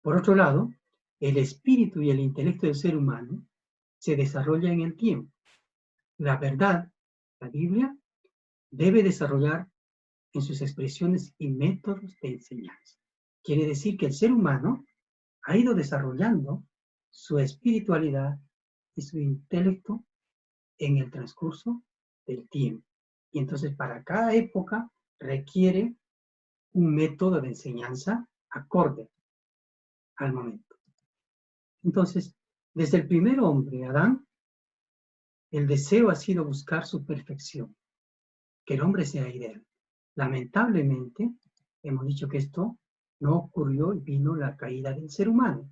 Por otro lado, el espíritu y el intelecto del ser humano se desarrollan en el tiempo. La verdad, la Biblia, debe desarrollar en sus expresiones y métodos de enseñanza. Quiere decir que el ser humano ha ido desarrollando su espiritualidad y su intelecto en el transcurso del tiempo. Y entonces para cada época requiere un método de enseñanza acorde al momento. Entonces, desde el primer hombre, Adán, el deseo ha sido buscar su perfección, que el hombre sea ideal. Lamentablemente, hemos dicho que esto no ocurrió y vino la caída del ser humano.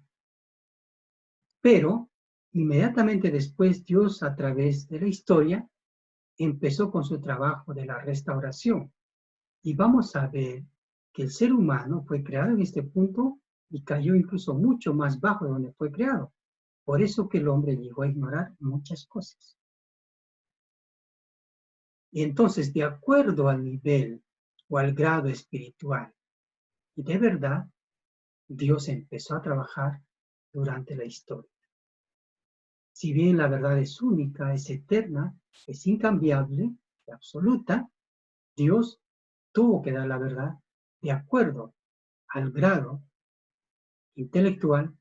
Pero, inmediatamente después, Dios, a través de la historia, empezó con su trabajo de la restauración. Y vamos a ver que el ser humano fue creado en este punto y cayó incluso mucho más bajo de donde fue creado. Por eso que el hombre llegó a ignorar muchas cosas. Y entonces, de acuerdo al nivel o al grado espiritual y de verdad, Dios empezó a trabajar durante la historia. Si bien la verdad es única, es eterna, es incambiable, es absoluta, Dios tuvo que dar la verdad de acuerdo al grado intelectual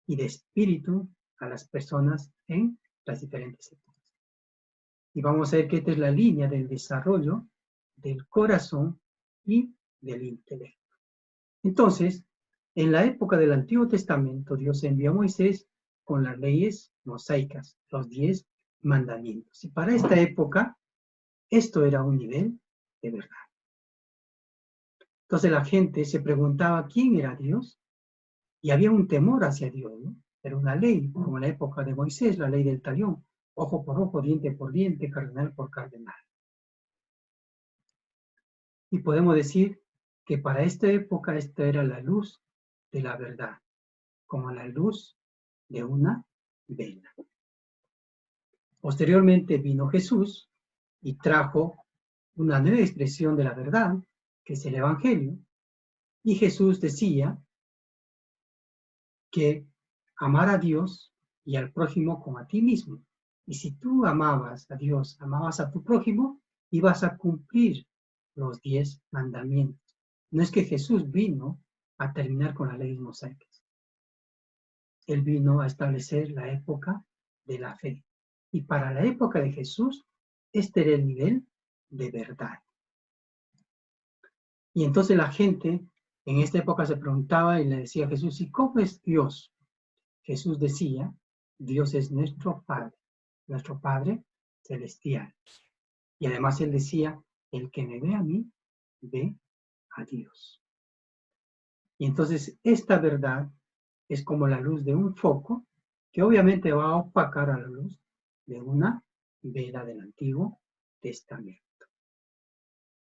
y de espíritu a las personas en las diferentes épocas. Y vamos a ver que esta es la línea del desarrollo del corazón y del intelecto. Entonces, en la época del Antiguo Testamento, Dios envió a Moisés con las leyes mosaicas, los 10 mandamientos. Y para esta época, esto era un nivel de verdad. Entonces la gente se preguntaba quién era Dios y había un temor hacia Dios, ¿no? Era una ley, como en la época de Moisés, la ley del talión, ojo por ojo, diente por diente, cardenal por cardenal. Y podemos decir que para esta época esta era la luz de la verdad, como la luz de una vela. Posteriormente vino Jesús y trajo una nueva expresión de la verdad, que es el Evangelio, y Jesús decía que amar a Dios y al prójimo como a ti mismo. Y si tú amabas a Dios, amabas a tu prójimo, ibas a cumplir los 10 mandamientos. No es que Jesús vino a terminar con las leyes mosaicas. Él vino a establecer la época de la fe. Y para la época de Jesús, este era el nivel de verdad. Y entonces la gente en esta época se preguntaba y le decía a Jesús, ¿y cómo es Dios? Jesús decía, Dios es nuestro Padre celestial. Y además él decía, el que me ve a mí, ve a Dios. Y entonces esta verdad es como la luz de un foco que obviamente va a opacar a la luz de una vela del Antiguo Testamento.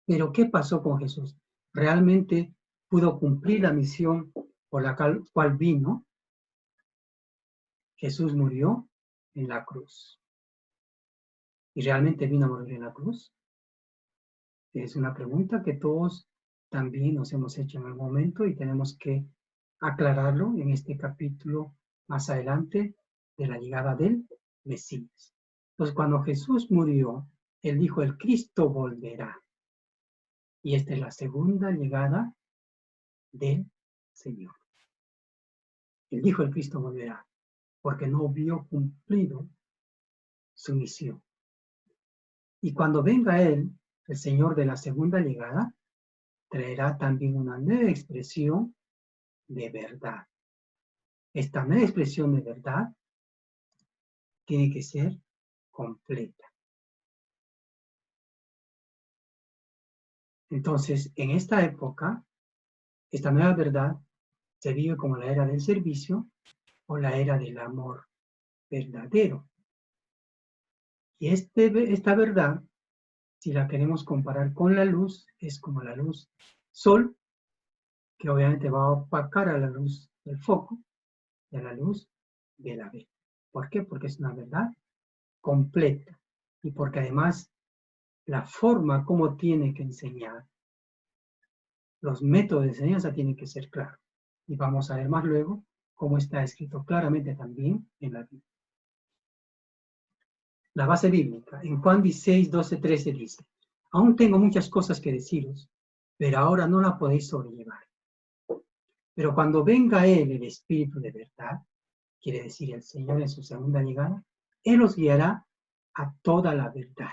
Pero ¿qué pasó con Jesús? ¿Realmente pudo cumplir la misión por la cual vino? Jesús murió en la cruz. ¿Y realmente vino a morir en la cruz? Es una pregunta que todos también nos hemos hecho en algún momento y tenemos que aclararlo en este capítulo más adelante de la llegada del Mesías. Entonces, cuando Jesús murió, él dijo, el Cristo volverá. Y esta es la segunda llegada del Señor. Él dijo, el Cristo volverá, porque no vio cumplido su misión. Y cuando venga Él, el Señor de la segunda llegada, traerá también una nueva expresión de verdad. Esta nueva expresión de verdad tiene que ser completa. Entonces, en esta época, esta nueva verdad se vive como la era del servicio o la era del amor verdadero. Y esta verdad, si la queremos comparar con la luz, es como la luz sol, que obviamente va a opacar a la luz del foco y a la luz de la vela. ¿Por qué? Porque es una verdad completa y porque además la forma como tiene que enseñar, los métodos de enseñanza tienen que ser claros. Y vamos a ver más luego cómo está escrito claramente también en la Biblia. La base bíblica, en Juan 16, 12, 13 dice, aún tengo muchas cosas que deciros, pero ahora no la podéis sobrellevar. Pero cuando venga Él, el Espíritu de verdad, quiere decir el Señor en su segunda llegada, Él os guiará a toda la verdad,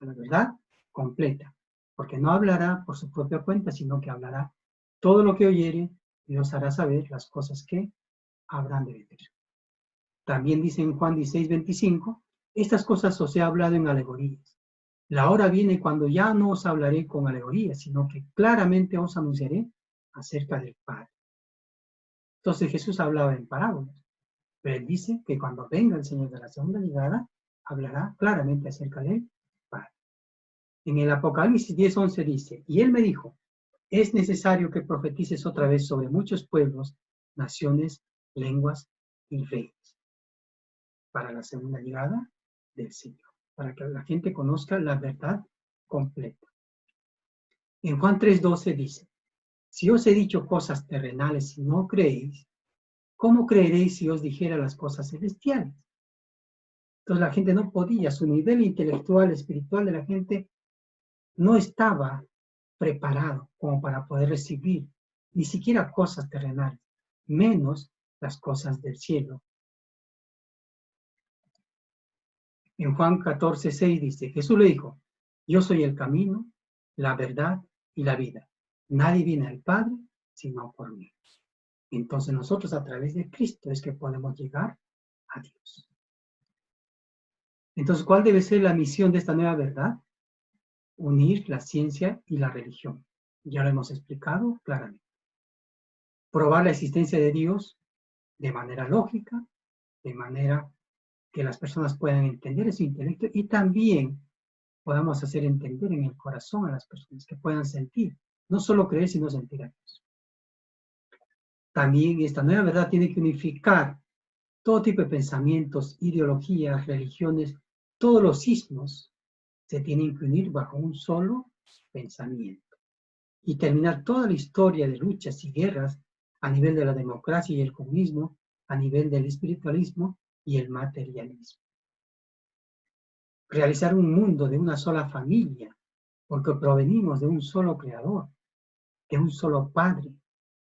a la verdad completa, porque no hablará por su propia cuenta, sino que hablará todo lo que oyere y os hará saber las cosas que habrán de venir. También dice en Juan 16, 25, estas cosas os he hablado en alegorías. La hora viene cuando ya no os hablaré con alegorías, sino que claramente os anunciaré acerca del Padre. Entonces Jesús hablaba en parábolas, pero él dice que cuando venga el Señor de la segunda llegada, hablará claramente acerca del Padre. En el Apocalipsis 10, 11 dice, y él me dijo, es necesario que profetices otra vez sobre muchos pueblos, naciones, lenguas y reyes, para la segunda llegada del Señor, para que la gente conozca la verdad completa. En Juan 3:12 dice, si os he dicho cosas terrenales y no creéis, ¿cómo creeréis si os dijera las cosas celestiales? Entonces la gente no podía, su nivel intelectual, espiritual de la gente no estaba preparado como para poder recibir ni siquiera cosas terrenales, menos las cosas del cielo. En Juan 14:6 dice, Jesús le dijo, yo soy el camino, la verdad y la vida. Nadie viene al Padre sino por mí. Entonces nosotros a través de Cristo es que podemos llegar a Dios. Entonces, ¿cuál debe ser la misión de esta nueva verdad? Unir la ciencia y la religión. Ya lo hemos explicado claramente. Probar la existencia de Dios de manera lógica, de manera que las personas puedan entender su intelecto y también podamos hacer entender en el corazón a las personas que puedan sentir, no solo creer, sino sentir a Dios. También esta nueva verdad tiene que unificar todo tipo de pensamientos, ideologías, religiones, todos los sismos se tienen que unir bajo un solo pensamiento y terminar toda la historia de luchas y guerras a nivel de la democracia y el comunismo, a nivel del espiritualismo y el materialismo. Realizar un mundo de una sola familia, porque provenimos de un solo creador, de un solo padre.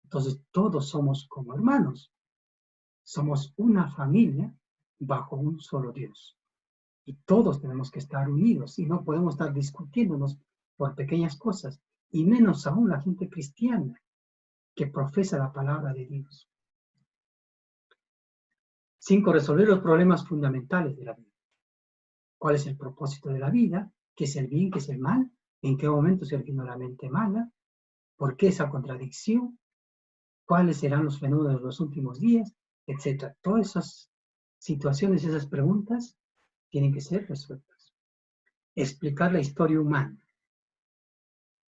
Entonces todos somos como hermanos. Somos una familia bajo un solo Dios. Y todos tenemos que estar unidos y no podemos estar discutiéndonos por pequeñas cosas, y menos aún la gente cristiana que profesa la palabra de Dios. 5. Resolver los problemas fundamentales de la vida. ¿Cuál es el propósito de la vida? ¿Qué es el bien? ¿Qué es el mal? ¿En qué momento se originó la mente mala? ¿Por qué esa contradicción? ¿Cuáles serán los fenómenos de los últimos días? Etcétera. Todas esas situaciones, esas preguntas tienen que ser resueltas. Explicar la historia humana.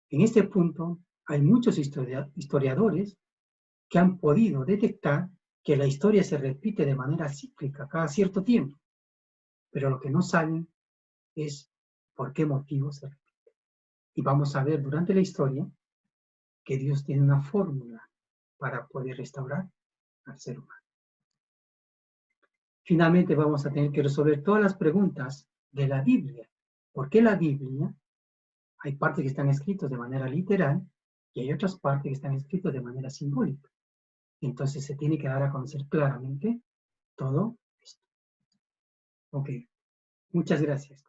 En este punto hay muchos historiadores que han podido detectar que la historia se repite de manera cíclica cada cierto tiempo, pero lo que no saben es por qué motivo se repite. Y vamos a ver durante la historia que Dios tiene una fórmula para poder restaurar al ser humano. Finalmente vamos a tener que resolver todas las preguntas de la Biblia. ¿Por qué la Biblia? Hay partes que están escritas de manera literal y hay otras partes que están escritas de manera simbólica. Entonces se tiene que dar a conocer claramente todo esto. Ok, muchas gracias.